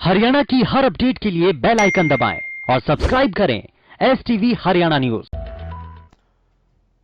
हरियाणा की हर अपडेट के लिए बेल आइकन दबाएं और सब्सक्राइब करें STV हरियाणा न्यूज।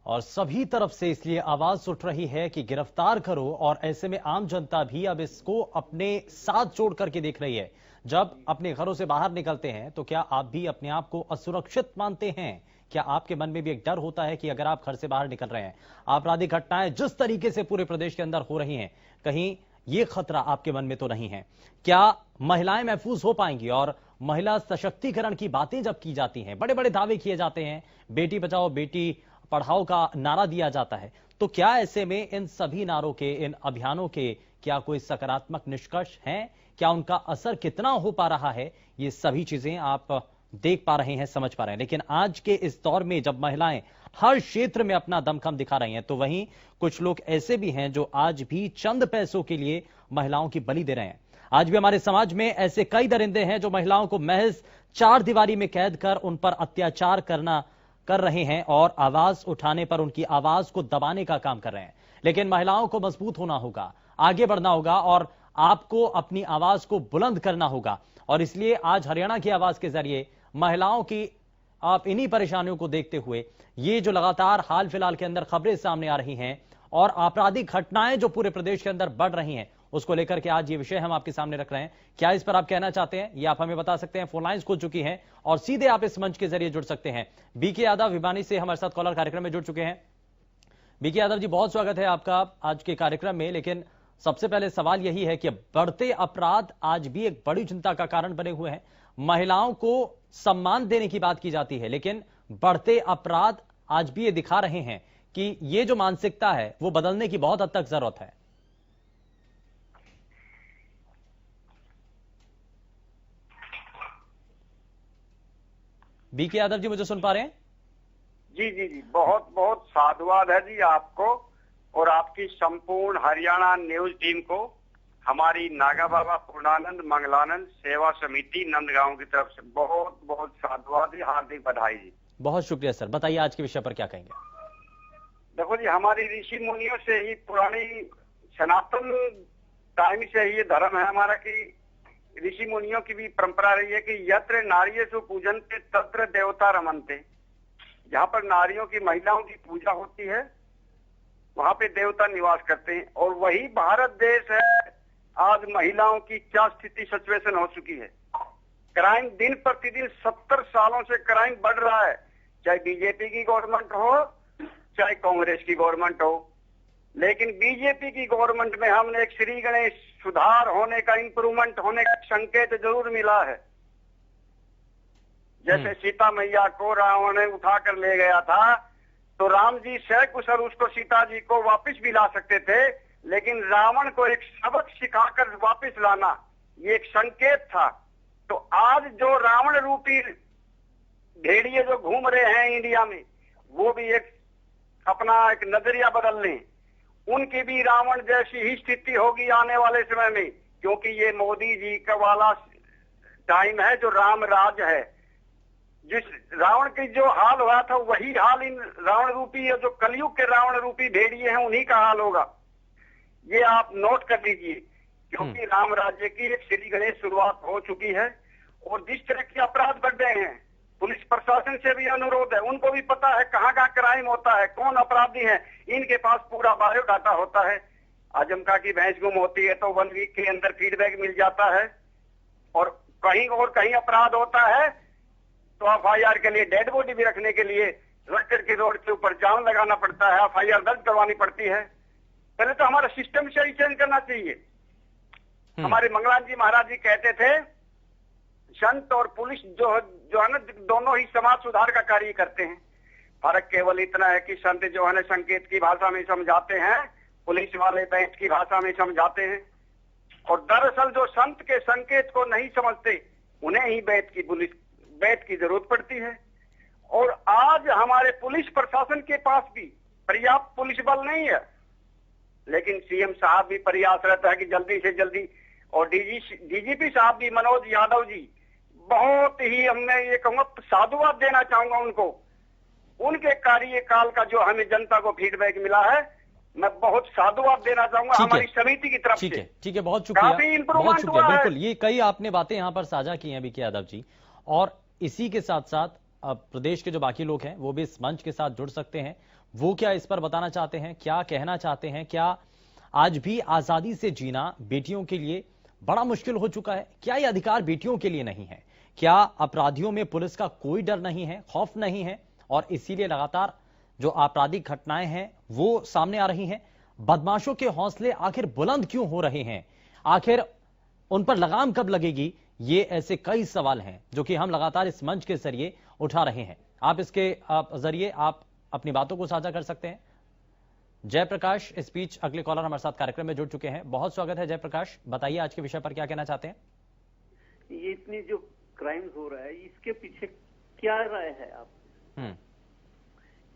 और सभी तरफ से इसलिए आवाज उठ रही है कि गिरफ्तार करो, और ऐसे में आम जनता भी अब इसको अपने साथ जोड़ करके देख रही है। जब अपने घरों से बाहर निकलते हैं तो क्या आप भी अपने आप को असुरक्षित मानते हैं? क्या आपके मन में भी एक डर होता है कि अगर आप घर से बाहर निकल रहे हैं, आपराधिक घटनाएं जिस तरीके से पूरे प्रदेश के अंदर हो रही हैं, कहीं ये खतरा आपके मन में तो नहीं है? क्या महिलाएं महफूज हो पाएंगी? और महिला सशक्तिकरण की बातें जब की जाती हैं, बड़े बड़े दावे किए जाते हैं, बेटी बचाओ बेटी पढ़ाओ का नारा दिया जाता है, तो क्या ऐसे में इन सभी नारों के, इन अभियानों के क्या कोई सकारात्मक निष्कर्ष हैं? क्या उनका असर कितना हो पा रहा है? ये सभी चीजें आप देख पा रहे हैं, समझ पा रहे हैं। लेकिन आज के इस दौर में जब महिलाएं हर क्षेत्र में अपना दमखम दिखा रही हैं, तो वहीं कुछ लोग ऐसे भी हैं जो आज भी चंद पैसों के लिए महिलाओं की बलि दे रहे हैं। आज भी हमारे समाज में ऐसे कई दरिंदे हैं जो महिलाओं को महज चार दीवारी में कैद कर उन पर अत्याचार कर रहे हैं और आवाज उठाने पर उनकी आवाज को दबाने का काम कर रहे हैं। लेकिन महिलाओं को मजबूत होना होगा, आगे बढ़ना होगा और आपको अपनी आवाज को बुलंद करना होगा। और इसलिए आज हरियाणा की आवाज के जरिए महिलाओं की आप इन्हीं परेशानियों को देखते हुए ये जो लगातार हाल फिलहाल के अंदर खबरें सामने आ रही हैं और आपराधिक घटनाएं जो पूरे प्रदेश के अंदर बढ़ रही हैं, उसको लेकर के आज ये विषय हम आपके सामने रख रहे हैं। क्या इस पर आप कहना चाहते हैं, ये आप हमें बता सकते हैं। फोन लाइंस खुल चुकी हैं और सीधे आप इस मंच के जरिए जुड़ सकते हैं। बीके यादव भिवानी से हमारे साथ कॉलर कार्यक्रम में जुड़ चुके हैं। बीके यादव जी, बहुत स्वागत है आपका आज के कार्यक्रम में। लेकिन सबसे पहले सवाल यही है कि बढ़ते अपराध आज भी एक बड़ी चिंता का कारण बने हुए हैं। महिलाओं को सम्मान देने की बात की जाती है, लेकिन बढ़ते अपराध आज भी ये दिखा रहे हैं कि ये जो मानसिकता है वो बदलने की बहुत हद तक जरूरत है। बीके यादव जी, मुझे सुन पा रहे हैं? जी जी जी, बहुत बहुत साधुवाद है जी आपको और आपकी संपूर्ण हरियाणा न्यूज टीम को। हमारी नागा बाबा पूर्णानंद मंगलानंद सेवा समिति नंदगांव की तरफ से बहुत बहुत साधुवाद जी, हार्दिक बधाई जी। बहुत शुक्रिया सर। बताइए आज के विषय पर क्या कहेंगे? देखो जी, हमारी ऋषि मुनियों से ही पुरानी सनातन टाइम से ही ये धर्म है हमारा कि ऋषि मुनियों की भी परंपरा रही है कि यत्र नार्येषु पूजन्ते तत्र देवता रमन्ते। जहाँ पर नारियों की, महिलाओं की पूजा होती है, वहां पे देवता निवास करते हैं। और वही भारत देश है। आज महिलाओं की क्या स्थिति, सिचुएशन हो चुकी है। क्राइम दिन प्रतिदिन 70 सालों से क्राइम बढ़ रहा है, चाहे बीजेपी की गवर्नमेंट हो चाहे कांग्रेस की गवर्नमेंट हो। लेकिन बीजेपी की गवर्नमेंट में हमने एक श्री गणेश सुधार होने का, इंप्रूवमेंट होने का संकेत जरूर मिला है। जैसे सीता मैया को रावण ने उठाकर ले गया था, तो राम जी सकुशल उसको, सीता जी को वापस भी ला सकते थे, लेकिन रावण को एक सबक सिखाकर वापस लाना ये एक संकेत था। तो आज जो रावण रूपी भेड़िए जो घूम रहे हैं इंडिया में, वो भी एक अपना एक नजरिया बदल लें। उनकी भी रावण जैसी ही स्थिति होगी आने वाले समय में, क्योंकि ये मोदी जी का वाला टाइम है जो राम राज है। जिस रावण की जो हाल हुआ था वही हाल इन रावण रूपी, जो कलयुग के रावण रूपी भेड़िए हैं, उन्हीं का हाल होगा। ये आप नोट कर लीजिए, क्योंकि राम राज्य की एक श्री गणेश शुरुआत हो चुकी है। और जिस तरह के अपराध बढ़ रहे हैं, पुलिस प्रशासन से भी अनुरोध है, उनको भी पता है कहाँ कहाँ क्राइम होता है, कौन अपराधी है, इनके पास पूरा बायोडाटा होता है। आजमका की भैंस गुम होती है तो 1 वीक के अंदर फीडबैक मिल जाता है। और कहीं अपराध होता है तो FIR के लिए डेड बॉडी भी रखने के लिए रखकर के रोड के ऊपर जाम लगाना पड़ता है, FIR दर्ज करवानी पड़ती है। पहले तो हमारा सिस्टम से ही चेंज करना चाहिए। हमारे मंगलान जी महाराज जी कहते थे, संत और पुलिस जो है ना, दोनों ही समाज सुधार का कार्य करते हैं। फर्क केवल इतना है कि संत जो है ना संकेत की भाषा में समझाते हैं, पुलिस वाले बैठ की भाषा में समझाते हैं। और दरअसल जो संत के संकेत को नहीं समझते, उन्हें ही बैठ की जरूरत पड़ती है। और आज हमारे पुलिस प्रशासन के पास भी पर्याप्त पुलिस बल नहीं है, लेकिन सीएम साहब भी प्रयास रहता है कि जल्दी से जल्दी, और डीजीपी साहब भी मनोज यादव जी, बहुत ही हमने ये कहूँगा साधुवाद देना चाहूंगा उनको। उनके कार्यकाल का जो हमें जनता को फीडबैक मिला है, मैं बहुत साधुवाद देना चाहूंगा ठीक है। हमारी समिति की तरफ से। ठीक है, बहुत काफी शुक्रिया, बहुत इम्प्रूवमेंट शुक्रिया। हुआ है। बिल्कुल, ये कई आपने बातें यहां पर साझा की हैं बीके यादव जी, और इसी के साथ साथ अब प्रदेश के जो बाकी लोग हैं वो भी इस मंच के साथ जुड़ सकते हैं। वो क्या इस पर बताना चाहते हैं, क्या कहना चाहते हैं, क्या आज भी आजादी से जीना बेटियों के लिए बड़ा मुश्किल हो चुका है, क्या यह अधिकार बेटियों के लिए नहीं है, क्या अपराधियों में पुलिस का कोई डर नहीं है, खौफ नहीं है, और इसीलिए लगातार जो आपराधिक घटनाएं हैं वो सामने आ रही हैं। बदमाशों के हौसले आखिर बुलंद क्यों हो रहे हैं, आखिर उन पर लगाम कब लगेगी, ये ऐसे कई सवाल हैं जो कि हम लगातार इस मंच के जरिए उठा रहे हैं। आप इसके जरिए आप अपनी बातों को साझा कर सकते हैं। जयप्रकाश इस बीच अगले कॉलर हमारे साथ कार्यक्रम में जुड़ चुके हैं। बहुत स्वागत है जयप्रकाश, बताइए आज के विषय पर क्या कहना चाहते हैं। ये इतनी जो क्राइम्स हो रहा है इसके पीछे क्या राय है आप?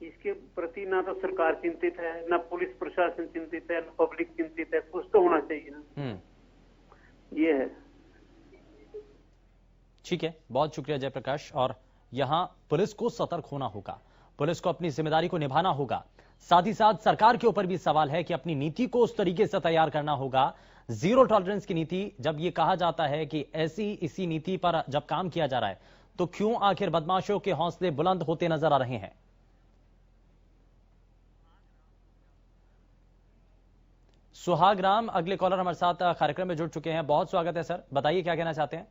इसके प्रति ना तो सरकार चिंतित है, ना पुलिस प्रशासन चिंतित है, ना पब्लिक चिंतित है। कुछ तो होना चाहिए ना। ये है। ठीक है, बहुत शुक्रिया जयप्रकाश। और यहां पुलिस को सतर्क होना होगा, पुलिस को अपनी जिम्मेदारी को निभाना होगा। साथ ही साथ सरकार के ऊपर भी सवाल है कि अपनी नीति को उस तरीके से तैयार करना होगा, जीरो टॉलरेंस की नीति। जब यह कहा जाता है कि इसी नीति पर जब काम किया जा रहा है तो क्यों आखिर बदमाशों के हौसले बुलंद होते नजर आ रहे हैं। सुहाग राम अगले कॉलर हमारे साथ कार्यक्रम में जुड़ चुके हैं। बहुत स्वागत है सर, बताइए क्या कहना चाहते हैं।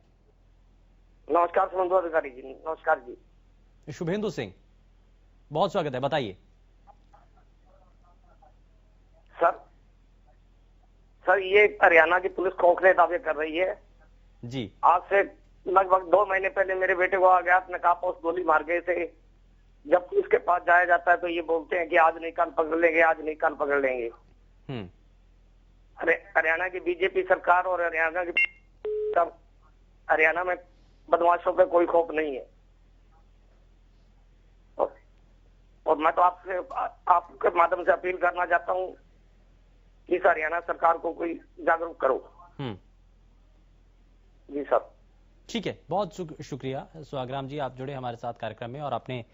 नमस्कार सुमंत अधिकारी जी। नमस्कार जी। शुभेंदु सिंह, बहुत स्वागत है, बताइए। सर ये हरियाणा की पुलिस खोखले दावे कर रही है जी। आज से लगभग 2 महीने पहले मेरे बेटे को आ गया, नकाब गोली मार गए थे। जब पुलिस के पास जाया जाता है तो ये बोलते हैं कि आज नहीं कल पकड़ लेंगे, आज नहीं कल पकड़ लेंगे। हरियाणा की बीजेपी सरकार और हरियाणा में बदमाशों पे कोई खौफ नहीं है। और मैं तो आपके माध्यम से अपील करना चाहता हूँ कि इस हरियाणा सरकार को कोई जागरूक करो। जी सर। ठीक है, बहुत शुक्रिया सुहागराम जी, आप जुड़े हमारे साथ कार्यक्रम में और आपने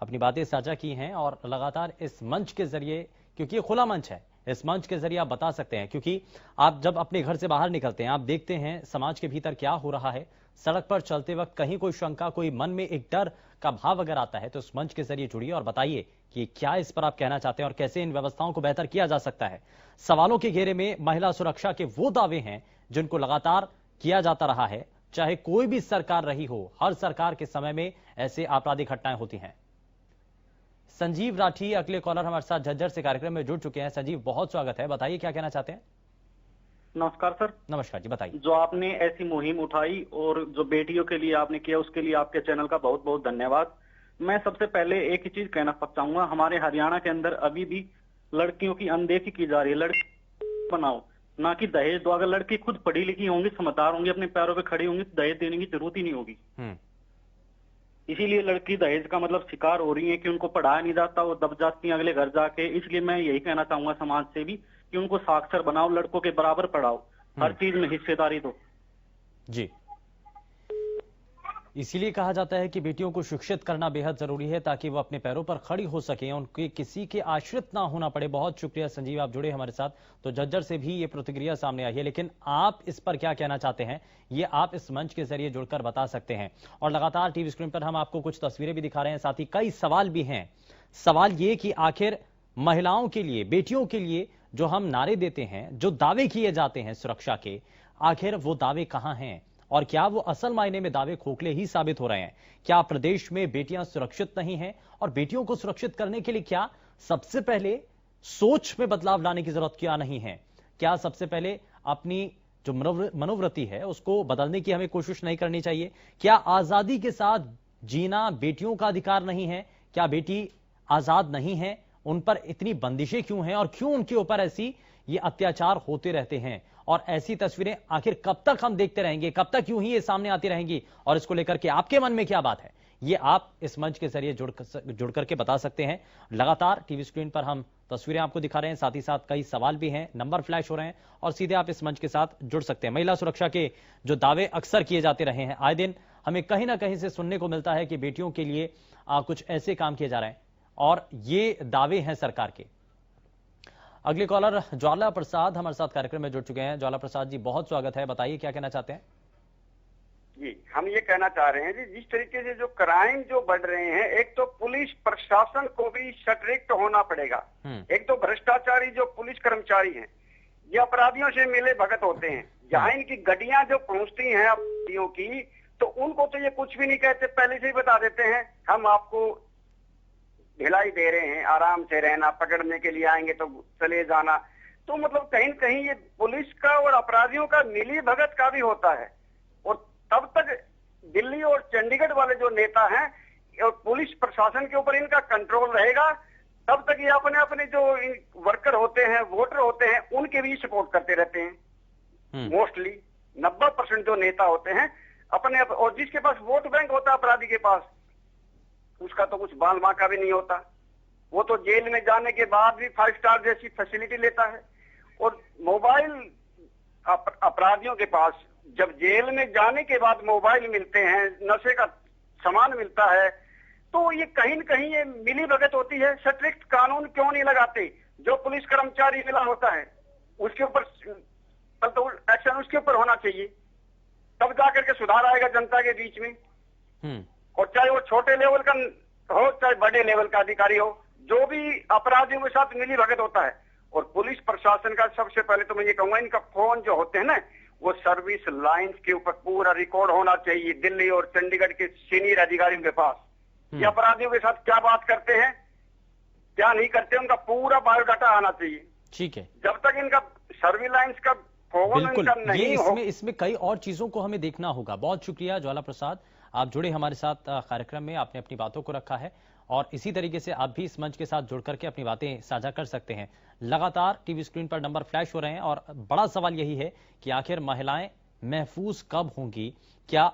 अपनी बातें साझा की हैं। और लगातार इस मंच के जरिए, क्योंकि ये खुला मंच है, इस मंच के जरिए आप बता सकते हैं, क्योंकि आप जब अपने घर से बाहर निकलते हैं आप देखते हैं समाज के भीतर क्या हो रहा है। सड़क पर चलते वक्त कहीं कोई शंका, कोई मन में एक डर का भाव अगर आता है तो इस मंच के जरिए जुड़िए और बताइए कि क्या इस पर आप कहना चाहते हैं और कैसे इन व्यवस्थाओं को बेहतर किया जा सकता है। सवालों के घेरे में महिला सुरक्षा के वो दावे हैं जिनको लगातार किया जाता रहा है, चाहे कोई भी सरकार रही हो, हर सरकार के समय में ऐसे आपराधिक घटनाएं होती हैं। संजीव राठी अगले कॉलर हमारे साथ झज्जर से कार्यक्रम में जुड़ चुके हैं। संजीव, बहुत स्वागत है, बताइए क्या कहना चाहते हैं। नमस्कार सर। नमस्कार जी, बताइए। जो आपने ऐसी मुहिम उठाई और जो बेटियों के लिए आपने किया उसके लिए आपके चैनल का बहुत बहुत धन्यवाद। मैं सबसे पहले एक ही चीज कहना चाहूंगा, हमारे हरियाणा के अंदर अभी भी लड़कियों की अनदेखी की जा रही है। लड़की बनाओ, ना कि दहेज दो। अगर लड़की खुद पढ़ी लिखी होंगी, समझदार होंगी, अपने पैरों पे खड़ी होंगी तो दहेज देने की जरूरत ही नहीं होगी। इसीलिए लड़की दहेज का मतलब शिकार हो रही है कि उनको पढ़ाया नहीं जाता, वो दब जाती हैं अगले घर जाके। इसलिए मैं यही कहना चाहूंगा समाज से भी कि उनको साक्षर बनाओ, लड़कों के बराबर पढ़ाओ, हर चीज में हिस्सेदारी दो। जी, इसीलिए कहा जाता है कि बेटियों को शिक्षित करना बेहद जरूरी है ताकि वो अपने पैरों पर खड़ी हो सके, उनके किसी के आश्रित ना होना पड़े। बहुत शुक्रिया संजीव, आप जुड़े हमारे साथ। तो झज्जर से भी ये प्रतिक्रिया सामने आई है, लेकिन आप इस पर क्या कहना चाहते हैं ये आप इस मंच के जरिए जुड़कर बता सकते हैं। और लगातार टीवी स्क्रीन पर हम आपको कुछ तस्वीरें भी दिखा रहे हैं, साथ ही कई सवाल भी हैं। सवाल ये कि आखिर महिलाओं के लिए, बेटियों के लिए जो हम नारे देते हैं, जो दावे किए जाते हैं सुरक्षा के, आखिर वो दावे कहां हैं और क्या वो असल मायने में दावे खोखले ही साबित हो रहे हैं। क्या प्रदेश में बेटियां सुरक्षित नहीं हैं और बेटियों को सुरक्षित करने के लिए क्या सबसे पहले सोच में बदलाव लाने की जरूरत क्या नहीं है। क्या सबसे पहले अपनी जो मनोवृत्ति है उसको बदलने की हमें कोशिश नहीं करनी चाहिए। क्या आजादी के साथ जीना बेटियों का अधिकार नहीं है, क्या बेटी आजाद नहीं है, उन पर इतनी बंदिशें क्यों हैं और क्यों उनके ऊपर ऐसी ये अत्याचार होते रहते हैं। और ऐसी तस्वीरें आखिर कब तक हम देखते रहेंगे, कब तक यूं ही ये सामने आती रहेंगी और इसको लेकर के आपके मन में क्या बात है, ये आप इस मंच के जरिए जुड़ करके बता सकते हैं। लगातार टीवी स्क्रीन पर हम तस्वीरें आपको दिखा रहे हैं, साथ ही साथ कई सवाल भी हैं, नंबर फ्लैश हो रहे हैं और सीधे आप इस मंच के साथ जुड़ सकते हैं। महिला सुरक्षा के जो दावे अक्सर किए जाते रहे हैं, आए दिन हमें कहीं ना कहीं से सुनने को मिलता है कि बेटियों के लिए कुछ ऐसे काम किए जा रहे हैं और ये दावे हैं सरकार के। अगले कॉलर ज्वाला प्रसाद हमारे साथ कार्यक्रम में जुड़ चुके हैं। ज्वाला प्रसाद जी, बहुत स्वागत है, बताइए क्या कहना चाहते हैं। जी, हम ये कहना चाह रहे हैं जी, जिस तरीके से जो क्राइम जो बढ़ रहे हैं, एक तो पुलिस प्रशासन को भी सट्रिक्ट होना पड़ेगा। एक तो भ्रष्टाचारी जो पुलिस कर्मचारी हैं, ये अपराधियों से मिले भगत होते हैं। जहां इनकी गड्डियां जो पहुंचती हैं अपराधियों की, तो उनको तो ये कुछ भी नहीं कहते, पहले से ही बता देते हैं हम आपको ढिलाई दे रहे हैं, आराम से रहना, पकड़ने के लिए आएंगे तो चले जाना। तो मतलब कहीं न कहीं ये पुलिस का और अपराधियों का मिली भगत का भी होता है। और तब तक दिल्ली और चंडीगढ़ वाले जो नेता हैं और पुलिस प्रशासन के ऊपर इनका कंट्रोल रहेगा, तब तक ये अपने अपने जो वर्कर होते हैं, वोटर होते हैं, उनके भी सपोर्ट करते रहते हैं। मोस्टली 90% जो नेता होते हैं अपने और जिसके पास वोट बैंक होता है अपराधी के पास, उसका तो कुछ बाल बांका भी नहीं होता। वो तो जेल में जाने के बाद भी 5 स्टार जैसी फैसिलिटी लेता है। और मोबाइल अपराधियों के पास जब जेल में जाने के बाद मोबाइल मिलते हैं, नशे का सामान मिलता है, तो ये कहीं न कहीं ये मिली भगत होती है। सट्रिक्ट कानून क्यों नहीं लगाते? जो पुलिस कर्मचारी मिला होता है उसके ऊपर तो एक्शन उसके ऊपर होना चाहिए, तब जाकर के सुधार आएगा जनता के बीच में। और चाहे वो छोटे लेवल का हो चाहे बड़े लेवल का अधिकारी हो, जो भी अपराधियों के साथ मिली भगत होता है। और पुलिस प्रशासन का सबसे पहले तो मैं ये कहूंगा, इनका फोन जो होते हैं ना, वो सर्विस लाइंस के ऊपर पूरा रिकॉर्ड होना चाहिए दिल्ली और चंडीगढ़ के सीनियर अधिकारियों के पास। ये अपराधियों के साथ क्या बात करते हैं, क्या नहीं करते, उनका पूरा बायोडाटा आना चाहिए। ठीक है, जब तक इनका सर्विलांस का फोन इनका नहीं हो, इसमें कई और चीजों को हमें देखना होगा। बहुत शुक्रिया ज्वाला प्रसाद, आप जुड़े हमारे साथ कार्यक्रम में, आपने अपनी बातों को रखा है और इसी तरीके से आप भी इस मंच के साथ जुड़ करके अपनी बातें साझा कर सकते हैं। लगातार टीवी स्क्रीन पर नंबर फ्लैश हो रहे हैं और बड़ा सवाल यही है कि आखिर महिलाएं महफूज कब होंगी? क्या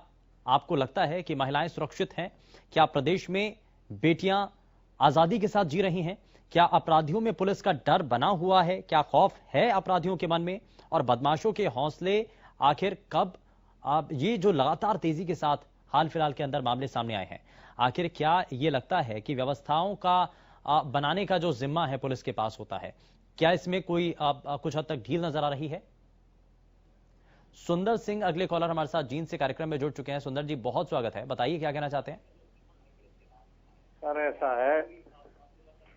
आपको लगता है कि महिलाएं सुरक्षित हैं? क्या प्रदेश में बेटियां आजादी के साथ जी रही हैं? क्या अपराधियों में पुलिस का डर बना हुआ है? क्या खौफ है अपराधियों के मन में? और बदमाशों के हौसले आखिर कब, ये जो लगातार तेजी के साथ हाल फिलहाल के अंदर मामले सामने आए हैं, आखिर क्या ये लगता है कि व्यवस्थाओं का बनाने का जो जिम्मा है पुलिस के पास होता है, क्या इसमें कोई कुछ हद तक ढील नजर आ रही है? सुंदर सिंह अगले कॉलर हमारे साथ जींद से कार्यक्रम में जुड़ चुके हैं। सुंदर जी, बहुत स्वागत है, बताइए क्या कहना चाहते हैं। सर ऐसा है,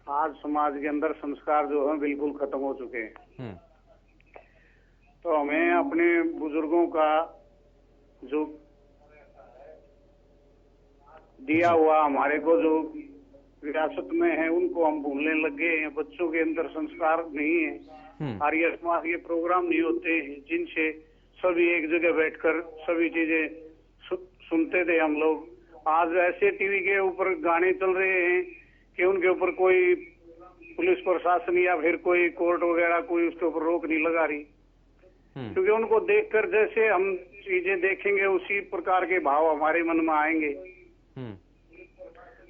आज समाज के अंदर संस्कार जो है बिल्कुल खत्म हो चुके हैं। तो हमें अपने बुजुर्गों का जो दिया हुआ हमारे को जो विरासत में है, उनको हम भूलने लग गए हैं। बच्चों के अंदर संस्कार नहीं है। आर्य समाज के प्रोग्राम नहीं होते हैं जिनसे सभी एक जगह बैठकर सभी चीजें सुनते थे हम लोग। आज ऐसे टीवी के ऊपर गाने चल रहे हैं कि उनके ऊपर कोई पुलिस प्रशासन या फिर कोई कोर्ट वगैरह कोई उसके ऊपर रोक नहीं लगा रही, क्योंकि उनको देखकर जैसे हम चीजें देखेंगे उसी प्रकार के भाव हमारे मन में आएंगे।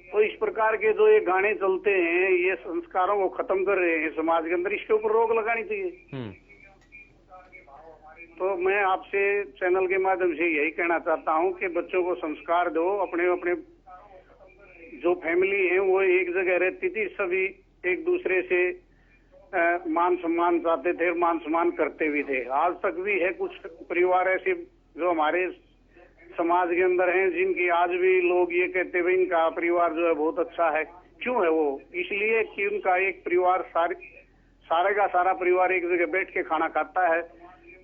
तो इस प्रकार के जो ये गाने चलते हैं, ये संस्कारों को खत्म कर रहे हैं समाज के अंदर, इसके ऊपर रोक लगानी चाहिए। तो मैं आपसे चैनल के माध्यम से यही कहना चाहता हूं कि बच्चों को संस्कार दो। अपने अपने जो फैमिली है वो एक जगह रहती थी, सभी एक दूसरे से मान सम्मान चाहते थे, मान सम्मान करते भी थे। आज तक भी है कुछ परिवार ऐसे जो हमारे समाज के अंदर हैं, जिनकी आज भी लोग ये कहते हैं इनका परिवार जो है बहुत अच्छा है। क्यों है वो? इसलिए कि उनका एक परिवार सारे का सारा परिवार एक जगह बैठ के खाना खाता है।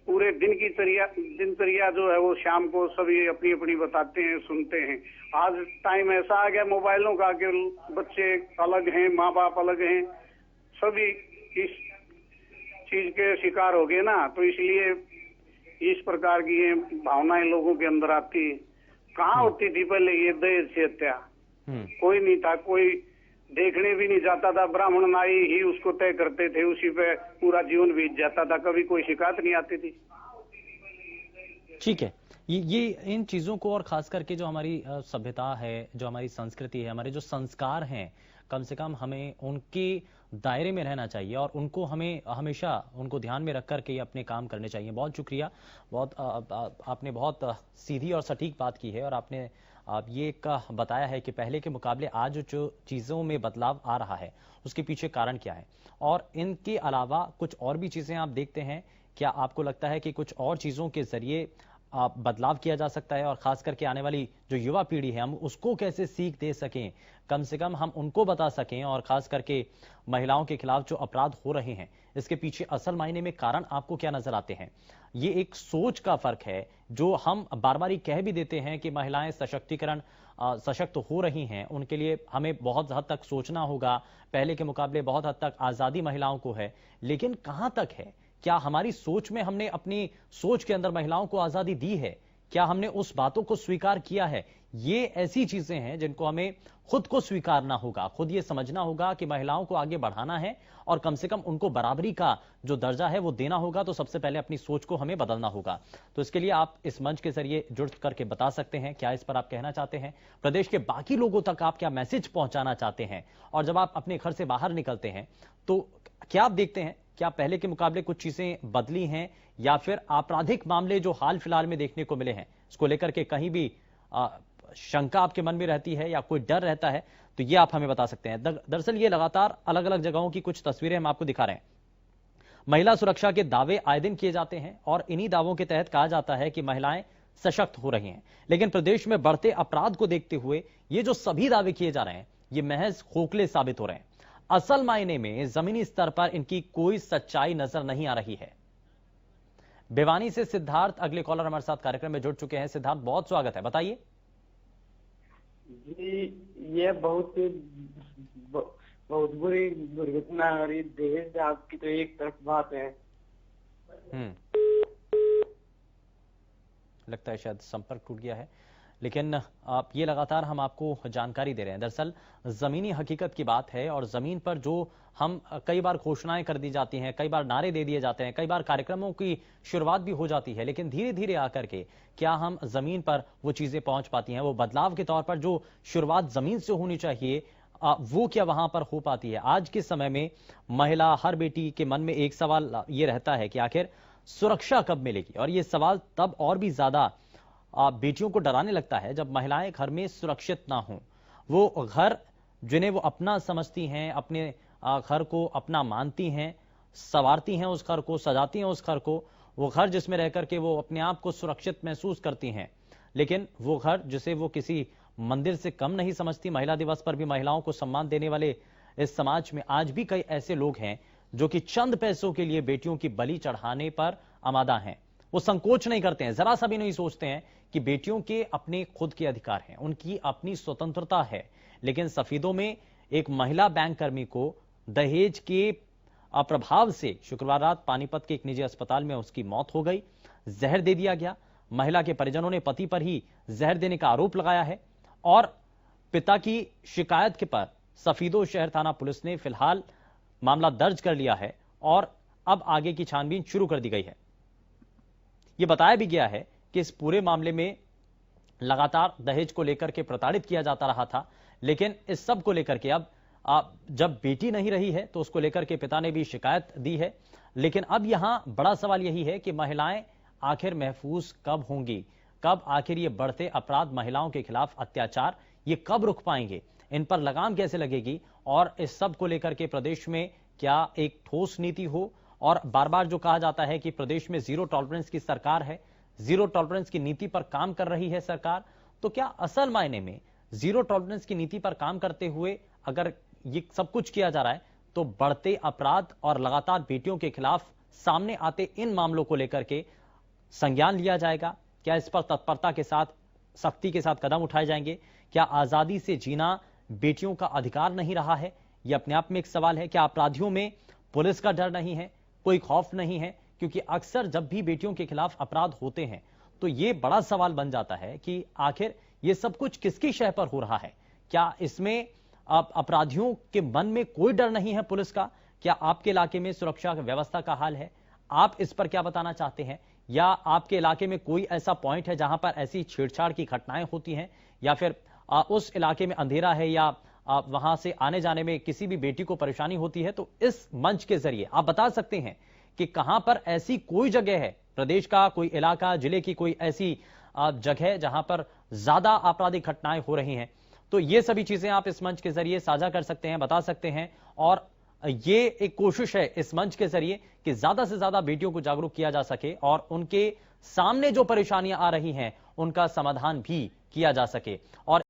पूरे दिन की दिनचर्या जो है वो शाम को सभी अपनी अपनी बताते हैं, सुनते हैं। आज टाइम ऐसा आ गया मोबाइलों का कि बच्चे अलग हैं, माँ बाप अलग हैं, सभी इस चीज के शिकार हो गए ना। तो इसलिए इस प्रकार की ये भावनाएं लोगों के अंदर आती है। कहाँ होती थी पहले ये दहेज से हत्या? कोई नहीं था, कोई देखने भी नहीं जाता था। ब्राह्मण नाई ही उसको तय करते थे, उसी पे पूरा जीवन बीत जाता था, कभी कोई शिकायत नहीं आती थी। ठीक है, ये इन चीजों को और खास करके जो हमारी सभ्यता है, जो हमारी संस्कृति है, हमारे जो संस्कार हैं, कम से कम हमें उनकी दायरे में रहना चाहिए और उनको हमें हमेशा उनको ध्यान में रख कर के अपने काम करने चाहिए। बहुत शुक्रिया, बहुत आपने बहुत सीधी और सटीक बात की है और आपने ये एक बताया है कि पहले के मुकाबले आज जो चीज़ों में बदलाव आ रहा है उसके पीछे कारण क्या है, और इनके अलावा कुछ और भी चीज़ें आप देखते हैं। क्या आपको लगता है कि कुछ और चीज़ों के जरिए बदलाव किया जा सकता है और खास करके आने वाली जो युवा पीढ़ी है हम उसको कैसे सीख दे सकें, कम से कम हम उनको बता सकें, और खास करके महिलाओं के खिलाफ जो अपराध हो रहे हैं इसके पीछे असल मायने में कारण आपको क्या नजर आते हैं? ये एक सोच का फर्क है जो हम बार बार कह भी देते हैं कि महिलाएं सशक्तिकरण सशक्त हो रही हैं, उनके लिए हमें बहुत हद तक सोचना होगा, पहले के मुकाबले बहुत हद तक आजादी महिलाओं को है, लेकिन कहां तक है? क्या हमारी सोच में हमने अपनी सोच के अंदर महिलाओं को आजादी दी है? क्या हमने उस बातों को स्वीकार किया है? ये ऐसी चीजें हैं जिनको हमें खुद को स्वीकारना होगा, खुद ये समझना होगा कि महिलाओं को आगे बढ़ाना है और कम से कम उनको बराबरी का जो दर्जा है वो देना होगा। तो सबसे पहले अपनी सोच को हमें बदलना होगा। तो इसके लिए आप इस मंच के जरिए जुड़ करके बता सकते हैं क्या इस पर आप कहना चाहते हैं, प्रदेश के बाकी लोगों तक आप क्या मैसेज पहुंचाना चाहते हैं, और जब आप अपने घर से बाहर निकलते हैं तो क्या आप देखते हैं क्या पहले के मुकाबले कुछ चीजें बदली हैं, या फिर आपराधिक मामले जो हाल फिलहाल में देखने को मिले हैं इसको लेकर के कहीं भी शंका आपके मन में रहती है या कोई डर रहता है? तो ये आप हमें बता सकते हैं। दरअसल ये लगातार अलग अलग जगहों की कुछ तस्वीरें हम आपको दिखा रहे हैं। महिला सुरक्षा के दावे आए दिन किए जाते हैं और इन्हीं दावों के तहत कहा जाता है कि महिलाएं सशक्त हो रही हैं, लेकिन प्रदेश में बढ़ते अपराध को देखते हुए ये जो सभी दावे किए जा रहे हैं ये महज खोखले साबित हो रहे हैं। असल मायने में जमीनी स्तर पर इनकी कोई सच्चाई नजर नहीं आ रही है। भिवानी से सिद्धार्थ अगले कॉलर हमारे साथ कार्यक्रम में जुड़ चुके हैं। सिद्धार्थ, बहुत स्वागत है, बताइए। जी, ये बहुत बुरी दुर्घटना हो रही देश आपकी तो एक तरफ बात है। लगता है शायद संपर्क टूट गया है, लेकिन आप ये लगातार हम आपको जानकारी दे रहे हैं। दरअसल जमीनी हकीकत की बात है और जमीन पर जो हम कई बार घोषणाएं कर दी जाती हैं, कई बार नारे दे दिए जाते हैं, कई बार कार्यक्रमों की शुरुआत भी हो जाती है, लेकिन धीरे धीरे आकर के क्या हम जमीन पर वो चीजें पहुंच पाती हैं? वो बदलाव के तौर पर जो शुरुआत जमीन से होनी चाहिए वो क्या वहां पर हो पाती है? आज के समय में महिला हर बेटी के मन में एक सवाल ये रहता है कि आखिर सुरक्षा कब मिलेगी, और ये सवाल तब और भी ज्यादा बेटियों को डराने लगता है जब महिलाएं घर में सुरक्षित ना हों। वो घर जिन्हें वो अपना समझती हैं, अपने घर को अपना मानती हैं, संवारती हैं उस घर को, सजाती हैं उस घर को, वो घर जिसमें रहकर के वो अपने आप को सुरक्षित महसूस करती हैं, लेकिन वो घर जिसे वो किसी मंदिर से कम नहीं समझती। महिला दिवस पर भी महिलाओं को सम्मान देने वाले इस समाज में आज भी कई ऐसे लोग हैं जो कि चंद पैसों के लिए बेटियों की बलि चढ़ाने पर आमादा हैं। वो संकोच नहीं करते हैं, जरा सा भी नहीं सोचते हैं कि बेटियों के अपने खुद के अधिकार हैं, उनकी अपनी स्वतंत्रता है। लेकिन सफीदों में एक महिला बैंक कर्मी को दहेज के प्रभाव से शुक्रवार रात पानीपत के एक निजी अस्पताल में उसकी मौत हो गई। जहर दे दिया गया। महिला के परिजनों ने पति पर ही जहर देने का आरोप लगाया है और पिता की शिकायत के पर सफीदों शहर थाना पुलिस ने फिलहाल मामला दर्ज कर लिया है और अब आगे की छानबीन शुरू कर दी गई है। यह बताया भी गया है कि इस पूरे मामले में लगातार दहेज को लेकर के प्रताड़ित किया जाता रहा था, लेकिन इस सब को लेकर के अब जब बेटी नहीं रही है तो उसको लेकर के पिता ने भी शिकायत दी है। लेकिन अब यहां बड़ा सवाल यही है कि महिलाएं आखिर महफूज कब होंगी, कब आखिर ये बढ़ते अपराध, महिलाओं के खिलाफ अत्याचार ये कब रुक पाएंगे, इन पर लगाम कैसे लगेगी, और इस सब को लेकर के प्रदेश में क्या एक ठोस नीति हो। और बार बार जो कहा जाता है कि प्रदेश में जीरो टॉलरेंस की सरकार है, जीरो टॉलरेंस की नीति पर काम कर रही है सरकार, तो क्या असल मायने में जीरो टॉलरेंस की नीति पर काम करते हुए अगर ये सब कुछ किया जा रहा है तो बढ़ते अपराध और लगातार बेटियों के खिलाफ सामने आते इन मामलों को लेकर के संज्ञान लिया जाएगा? क्या इस पर तत्परता के साथ, सख्ती के साथ कदम उठाए जाएंगे? क्या आजादी से जीना बेटियों का अधिकार नहीं रहा है? यह अपने आप में एक सवाल है। क्या अपराधियों में पुलिस का डर नहीं है, कोई खौफ नहीं है? क्योंकि अक्सर जब भी बेटियों के खिलाफ अपराध होते हैं तो यह बड़ा सवाल बन जाता है कि आखिर यह सब कुछ किसकी शह पर हो रहा है? क्या इसमें अपराधियों के मन में कोई डर नहीं है पुलिस का? क्या आपके इलाके में सुरक्षा व्यवस्था का हाल है? आप इस पर क्या बताना चाहते हैं? या आपके इलाके में कोई ऐसा पॉइंट है जहां पर ऐसी छेड़छाड़ की घटनाएं होती हैं, या फिर उस इलाके में अंधेरा है या वहां से आने जाने में किसी भी बेटी को परेशानी होती है, तो इस मंच के जरिए आप बता सकते हैं कि कहां पर ऐसी कोई जगह है, प्रदेश का कोई इलाका, जिले की कोई ऐसी जगह जहां पर ज्यादा आपराधिक घटनाएं हो रही हैं। तो ये सभी चीजें आप इस मंच के जरिए साझा कर सकते हैं, बता सकते हैं। और ये एक कोशिश है इस मंच के जरिए कि ज्यादा से ज्यादा बेटियों को जागरूक किया जा सके और उनके सामने जो परेशानियां आ रही हैं उनका समाधान भी किया जा सके। और